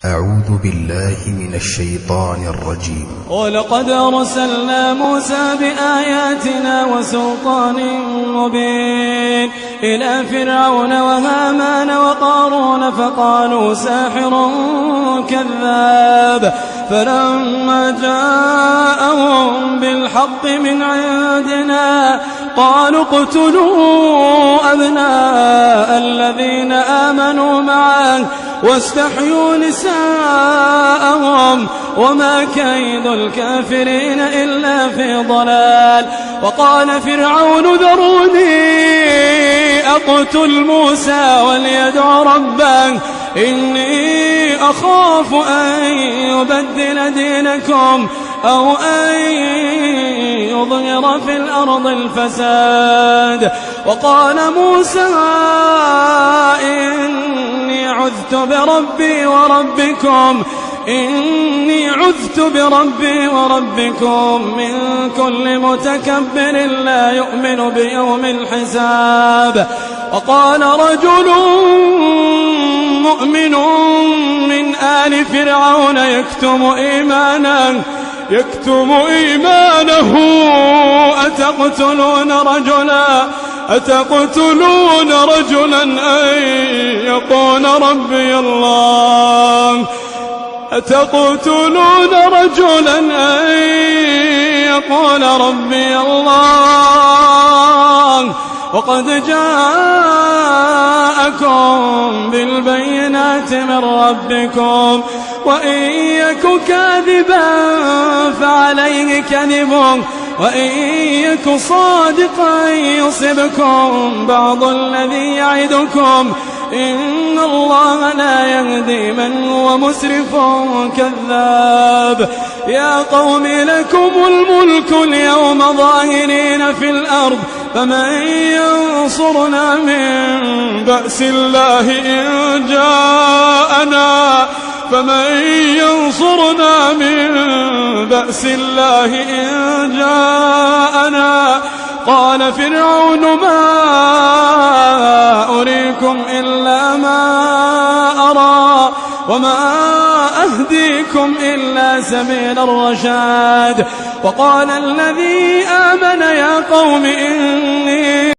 أعوذ بالله من الشيطان الرجيم. ولقد أرسلنا موسى بآياتنا وسلطان مبين إلى فرعون وهامان وقارون فقالوا ساحر كذاب، فلما جاءهم بالحق من عندنا قالوا اقتلوا أبناء الذين آمنوا معه واستحيوا نساءهم وما كيد الكافرين إلا في ضلال. وقال فرعون ذروني أقتل موسى وليدع ربه إني أخاف أن يبدل دينكم أو أن يظهر في الأرض الفساد. وقال موسى إني عذت بربي وربكم من كل متكبر لا يؤمن بيوم الحساب. وقال رجل مؤمن من آل فرعون يكتم إيمانه أتقتلون رجلا أن يقول ربي الله وقد جاءكم بالبينات من ربكم وإن يك كاذبا فعليه كذبه وإن يك صادقا يصبكم بعض الذي يعدكم إن الله لا يهدي من هو مسرف كذاب. يا قوم لكم الملك اليوم ظاهرين في الأرض فمن ينصرنا من بأس الله إن جاءنا قال فرعون ما أريكم إلا ما أرى وما أهديكم إلا سبيل الرشاد. وقال الذي آمن يا قوم إني